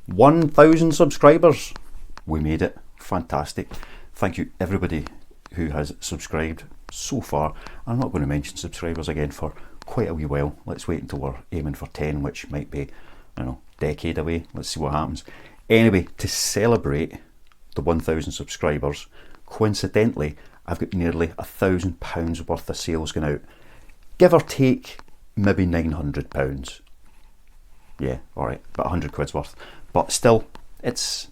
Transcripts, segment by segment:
1,000 subscribers. We made it. Fantastic. Thank you everybody who has subscribed so far. I'm not going to mention subscribers again for quite a wee while. Let's wait until we're aiming for 10, which might be, I don't know, decade away. Let's see what happens. Anyway, to celebrate the 1,000 subscribers, coincidentally, I've got nearly £1,000 worth of sales going out. Give or take, maybe £900. Yeah, alright, about 100 quid's worth. But still, it's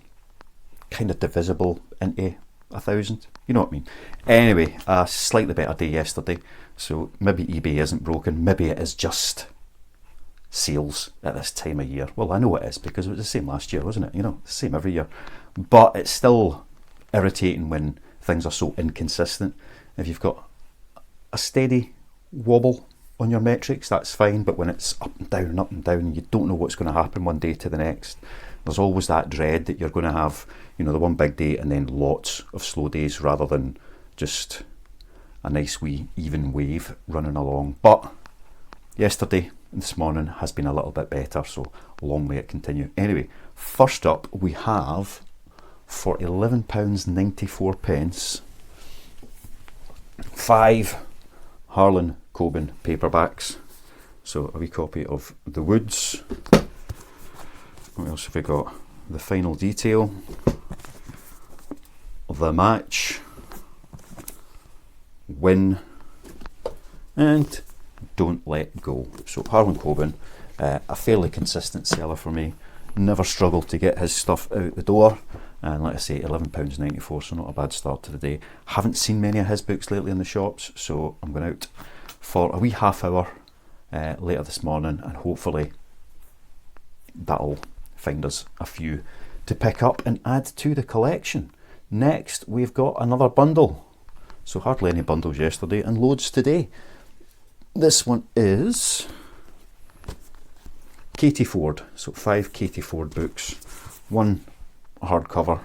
kind of divisible into 1,000. You know what I mean? Anyway, a slightly better day yesterday. So maybe eBay isn't broken. Maybe it is just sales at this time of year. Well, I know it is because it was the same last year, wasn't it? You know, the same every year. But it's still irritating when things are so inconsistent. If you've got a steady wobble on your metrics, that's fine. But when it's up and down, you don't know what's going to happen one day to the next. There's always that dread that you're going to have, you know, the one big day and then lots of slow days rather than just a nice wee even wave running along. But yesterday and this morning has been a little bit better, so long may it continue. Anyway, first up we have, for £11.94, 5 Harlan Coben paperbacks. So a wee copy of The Woods. What else have we got? The Final Detail, The Match, Win, and Don't Let Go. So Harlan Coben, a fairly consistent seller for me. Never struggled to get his stuff out the door. And like I say, £11.94, so not a bad start to the day. Haven't seen many of his books lately in the shops, so I'm going out for a wee half hour later this morning, and hopefully that'll find us a few to pick up and add to the collection. Next, we've got another bundle. So hardly any bundles yesterday and loads today. This one is Katy Ford. So 5 Katy Ford books, 1 hardcover,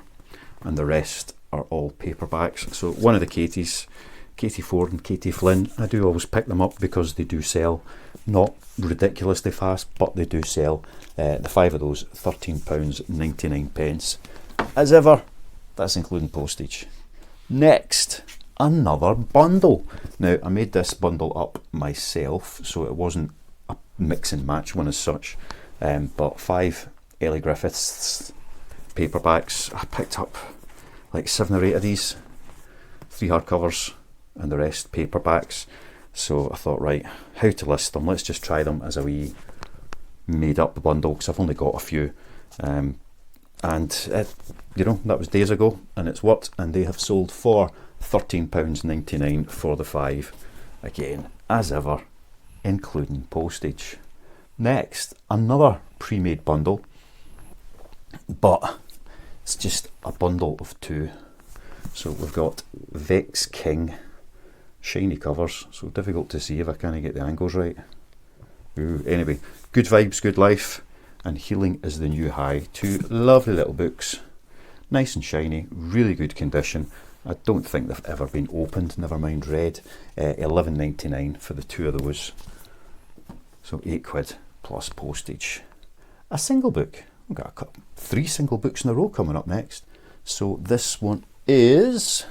and the rest are all paperbacks. So one of the Katys, Katy Ford and Katy Flynn, I do always pick them up because they do sell, not ridiculously fast, but they do sell. The 5 of those, £13.99. As ever, that's including postage. Next, another bundle. Now, I made this bundle up myself, so it wasn't a mix and match one as such, but 5 Ellie Griffiths paperbacks. I picked up like 7 or 8 of these, 3 hardcovers and the rest paperbacks. So I thought, right, how to list them? Let's just try them as a wee made up bundle, because I've only got a few, and you know, that was days ago and it's worked, and they have sold for £13.99 for the 5, again as ever including postage. Next, another pre-made bundle, but it's just a bundle of 2. So we've got Vex King, shiny covers, so difficult to see if I can't get the angles right. Ooh, anyway, Good Vibes, Good Life and Healing is the New High. 2 lovely little books, nice and shiny, really good condition. I don't think they've ever been opened, never mind read. £11.99 for the 2 of those, so £8 plus postage. A single book, we've got 3 single books in a row coming up next. So this one is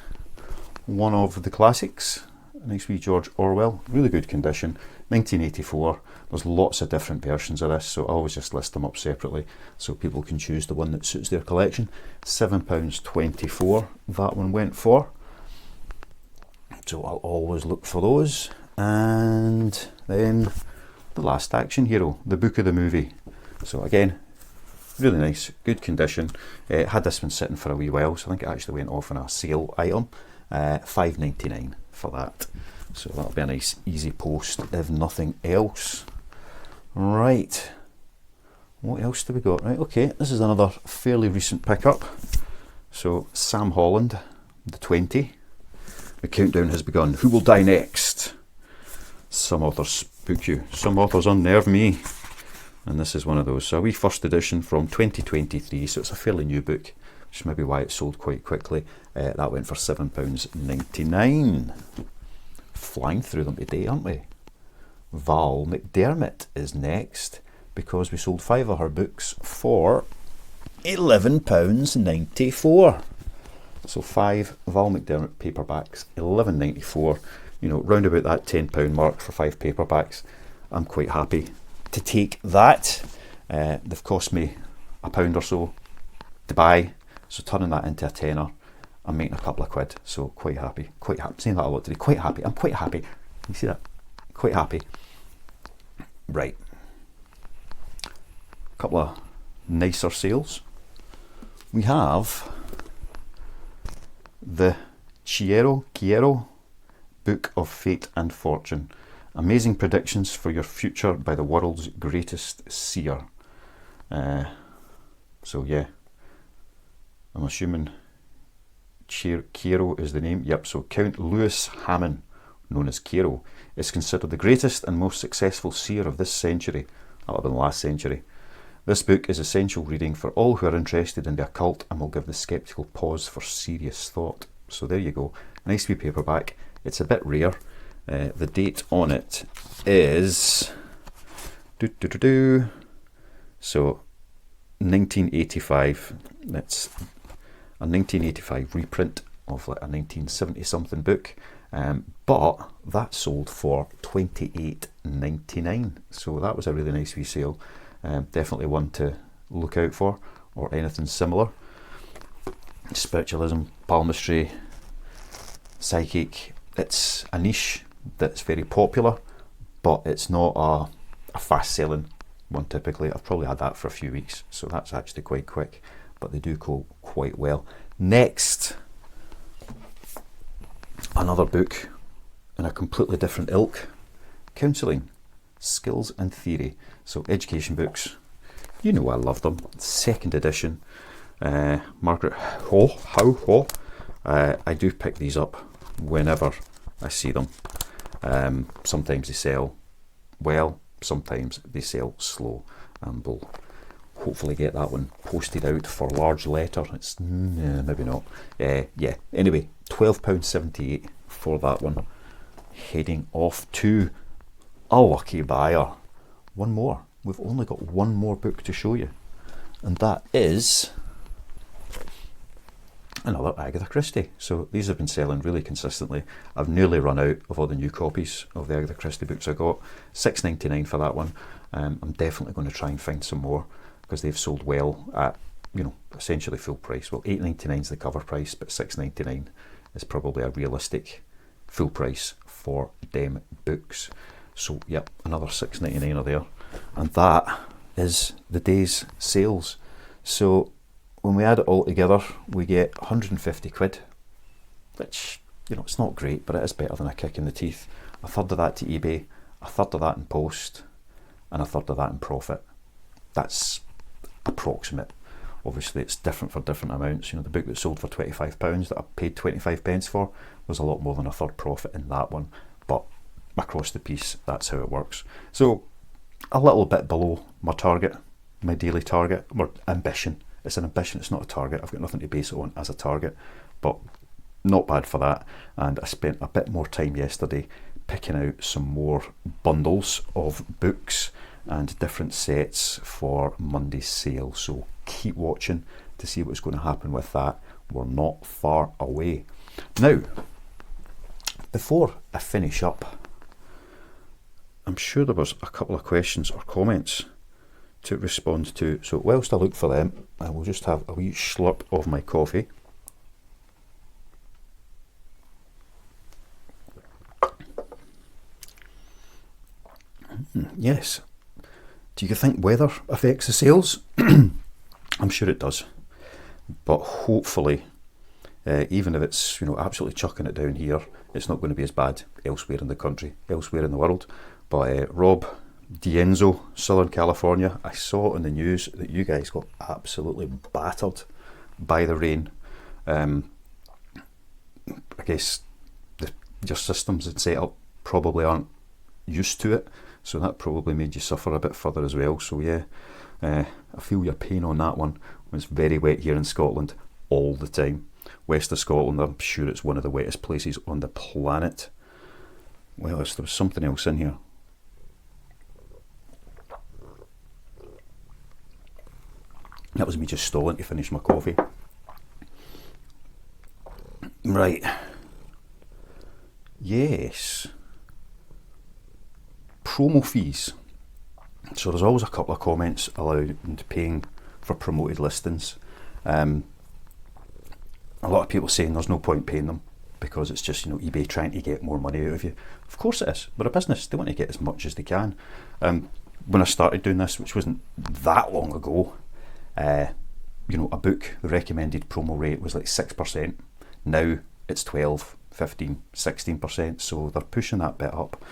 one of the classics, a nice wee George Orwell, really good condition, 1984. There's lots of different versions of this, so I always just list them up separately so people can choose the one that suits their collection. £7.24 that one went for, so I'll always look for those. And then The Last Action Hero, the book of the movie. So again, really nice, good condition. Had this one sitting for a wee while, so I think it actually went off on a sale item. £5.99 for that. So that'll be a nice easy post if nothing else. Right, what else do we got? Right, okay, this is another fairly recent pickup. So Sam Holland, the 20. The countdown has begun. Who will die next? Some authors spook you, some authors unnerve me, and this is one of those. So a wee first edition from 2023, so it's a fairly new book, which is maybe why it sold quite quickly. That went for £7.99. Flying through them today, aren't we? Val McDermot is next, because we sold 5 of her books for £11.94. So 5 Val McDermot paperbacks, £11.94. You know, round about that £10 mark for 5 paperbacks. I'm quite happy to take that. They've cost me £1 or so to buy, so turning that into a tenner, I'm making a couple of quid. So quite happy, saying that a lot today. Quite happy. I'm quite happy. You see that? Quite happy. Right. A couple of nicer sales. We have the Chiero Kiero Book of Fate and Fortune. Amazing predictions for your future by the world's greatest seer. So yeah, I'm assuming Chiero is the name. Yep, so Count Lewis Hammond, known as Chiero, is considered the greatest and most successful seer of this century. That'll have been last century. This book is essential reading for all who are interested in the occult and will give the sceptical pause for serious thought. So there you go. Nice wee paperback. It's a bit rare. The date on it is so 1985. That's a 1985 reprint of like a 1970 something book, but that sold for $28.99. So that was a really nice wee sale. Definitely one to look out for, or anything similar. Spiritualism, palmistry, psychic. It's a niche that's very popular, but it's not a fast selling one typically. I've probably had that for a few weeks, so that's actually quite quick, but they do go quite well. Next, another book in a completely different ilk, Counselling, Skills and Theory. So education books, you know I love them. 2nd edition. Margaret Ho. I do pick these up whenever I see them. Sometimes they sell well, sometimes they sell slow, and we'll hopefully get that one posted out for large letter. It's maybe not. Yeah, anyway, £12.78 for that one. Heading off to a lucky buyer. One more. We've only got one more book to show you, and that is another Agatha Christie. So these have been selling really consistently. I've nearly run out of all the new copies of the Agatha Christie books I got. £6.99 for that one. I'm definitely going to try and find some more because they've sold well at, you know, essentially full price. Well, £8.99 is the cover price, but £6.99 is probably a realistic full price for them books. So yep, another £6.99 there, and that is the day's sales. So when we add it all together, we get 150 quid, which, you know, it's not great, but it is better than a kick in the teeth. A third of that to eBay, a third of that in post, and a third of that in profit. That's approximate. Obviously it's different for different amounts. You know, the book that sold for £25 that I paid 25 pence for was a lot more than a third profit in that one, but across the piece, that's how it works. So a little bit below my target, my daily target, or ambition. It's an ambition, it's not a target. I've got nothing to base it on as a target, but not bad for that. And I spent a bit more time yesterday picking out some more bundles of books and different sets for Monday's sale. So keep watching to see what's going to happen with that. We're not far away. Now, before I finish up, I'm sure there was a couple of questions or comments to respond to. So whilst I look for them, I will just have a wee slurp of my coffee. Yes. Do you think weather affects the sales? I'm sure it does. But hopefully, even if it's, you know, absolutely chucking it down here, it's not going to be as bad elsewhere in the country, elsewhere in the world. But Rob Dienzo, Southern California, I saw in the news that you guys got absolutely battered by the rain. I guess your systems and setup probably aren't used to it, so that probably made you suffer a bit further as well. So yeah, I feel your pain on that one. It's very wet here in Scotland all the time. West of Scotland, I'm sure it's one of the wettest places on the planet. Well, there was something else in here. That was me just stalling to finish my coffee. Right. Yes. Promo fees. So there's always a couple of comments around paying for promoted listings. A lot of people saying there's no point paying them because it's just, eBay trying to get more money out of you. Of course it is. They're a business. They want to get as much as they can. When I started doing this, which wasn't that long ago, a book, the recommended promo rate was like 6%. Now it's 12, 15, 16%. So they're pushing that bit up.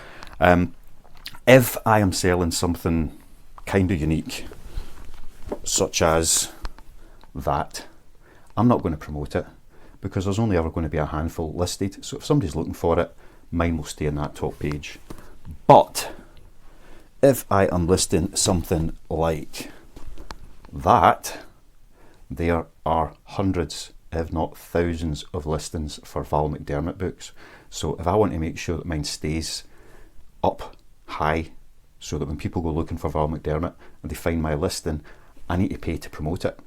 If I am selling something kind of unique, such as that, I'm not going to promote it because there's only ever going to be a handful listed. So if somebody's looking for it, mine will stay on that top page. But if I am listing something like that, there are hundreds, if not thousands, of listings for Val McDermot books. So if I want to make sure that mine stays up high, so that when people go looking for Val McDermot and they find my listing, I need to pay to promote it.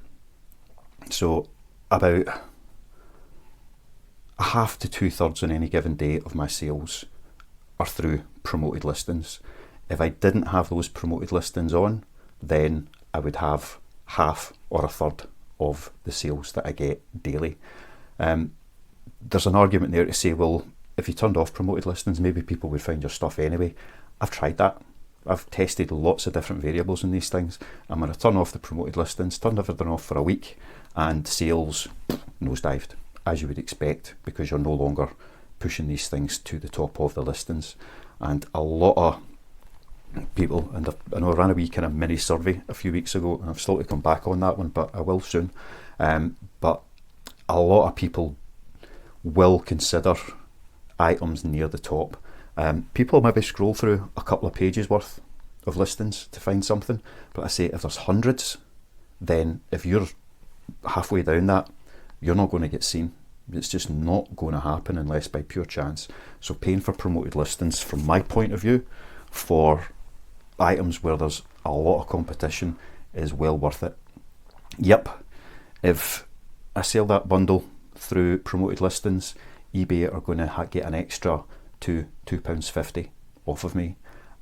So about a half to 2/3 on any given day of my sales are through promoted listings. If I didn't have those promoted listings on, then I would have half or a third of the sales that I get daily. There's an argument there to say, well, if you turned off promoted listings, maybe people would find your stuff anyway. I've tried that. I've tested lots of different variables in these things, and when I turn off the promoted listings, turned everything off for a week, and sales nosedived, as you would expect, because you're no longer pushing these things to the top of the listings. And a lot of people, and I know I ran a wee kind of mini survey a few weeks ago, and I've still to come back on that one, but I will soon. But a lot of people will consider items near the top. People maybe scroll through a couple of pages worth of listings to find something, but I say if there's hundreds, then if you're halfway down that, you're not going to get seen. It's just not going to happen unless by pure chance. So paying for promoted listings, from my point of view, for items where there's a lot of competition, is well worth it. Yep, if I sell that bundle through promoted listings, eBay are going to get an extra to £2.50 off of me.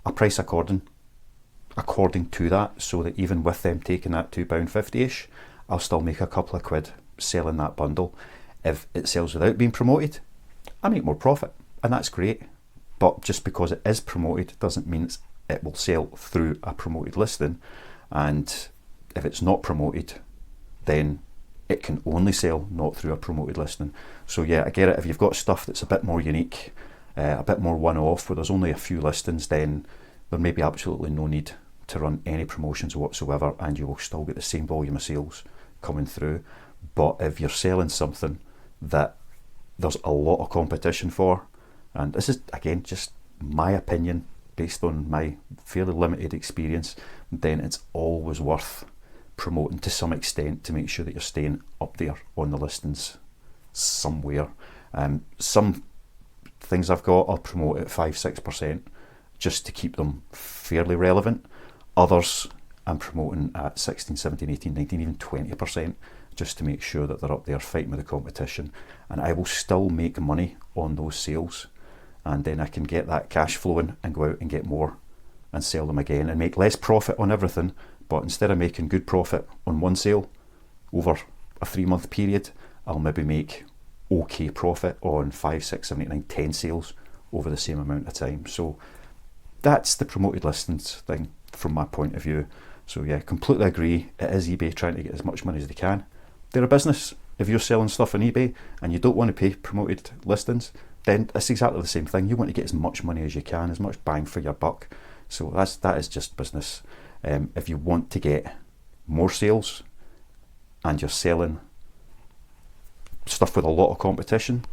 I price according to that, so that even with them taking that £2.50ish, I'll still make a couple of quid selling that bundle. If it sells without being promoted, I make more profit, and that's great. But just because it is promoted doesn't mean it will sell through a promoted listing. And if it's not promoted, then it can only sell not through a promoted listing. So yeah, I get it. If you've got stuff that's a bit more unique, a bit more one-off, where there's only a few listings, then there may be absolutely no need to run any promotions whatsoever, and you will still get the same volume of sales coming through. But if you're selling something that there's a lot of competition for, and this is again just my opinion based on my fairly limited experience, then it's always worth promoting to some extent to make sure that you're staying up there on the listings somewhere. Some things I've got, I'll promote at 5-6% just to keep them fairly relevant. Others I'm promoting at 16, 17, 18, 19, even 20%, just to make sure that they're up there fighting with the competition. And I will still make money on those sales, and then I can get that cash flowing and go out and get more and sell them again and make less profit on everything. But instead of making good profit on one sale over a 3-month period, I'll maybe make okay profit on 5, 6, 7, 8, 9, 10 sales over the same amount of time. So that's the promoted listings thing from my point of view. So yeah, completely agree. It is eBay trying to get as much money as they can. They're a business. If you're selling stuff on eBay and you don't want to pay promoted listings, then it's exactly the same thing. You want to get as much money as you can, as much bang for your buck. So that is just business. If you want to get more sales and you're selling stuff with a lot of competition,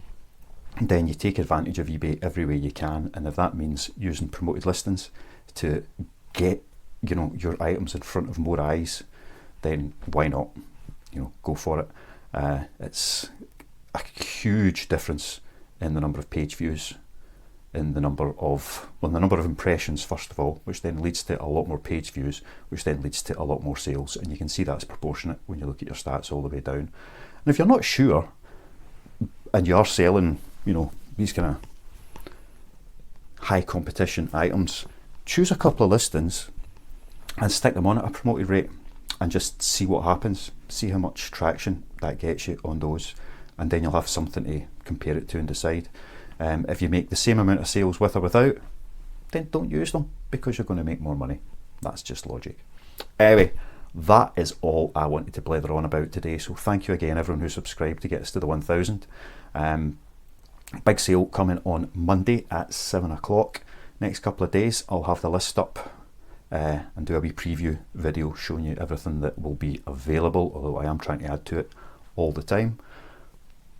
then you take advantage of eBay every way you can. And if that means using promoted listings to get your items in front of more eyes, then why not? Go for it. It's a huge difference in the number of page views in the number of impressions, first of all, which then leads to a lot more page views, which then leads to a lot more sales. And you can see that's proportionate when you look at your stats all the way down. And if you're not sure, and you are selling, you know, these kind of high competition items, choose a couple of listings and stick them on at a promoted rate and just see what happens, see how much traction that gets you on those, and then you'll have something to compare it to and decide. If you make the same amount of sales with or without, then don't use them, because you're going to make more money. That's just logic. Anyway, that is all I wanted to blather on about today. So thank you again, everyone who subscribed to get us to the 1,000. Big sale coming on Monday at 7 o'clock. Next couple of days I'll have the list up and do a wee preview video showing you everything that will be available, although I am trying to add to it all the time.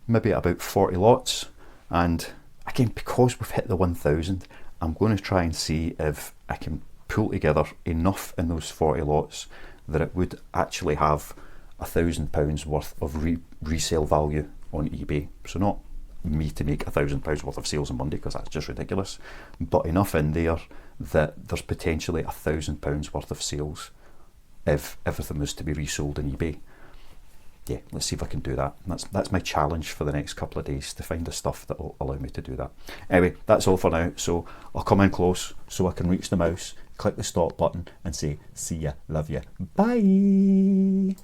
Maybe about 40 lots, and again, because we've hit the 1,000, I'm going to try and see if I can pull together enough in those 40 lots that it would actually have £1,000 worth of resale value on eBay. So not me to make £1,000 worth of sales on Monday, because that's just ridiculous, but enough in there that there's potentially £1,000 worth of sales if everything was to be resold on eBay. Yeah, let's see if I can do that. That's my challenge for the next couple of days, to find the stuff that will allow me to do that. Anyway, that's all for now. So I'll come in close so I can reach the mouse, click the stop button and say, see ya, love ya, bye.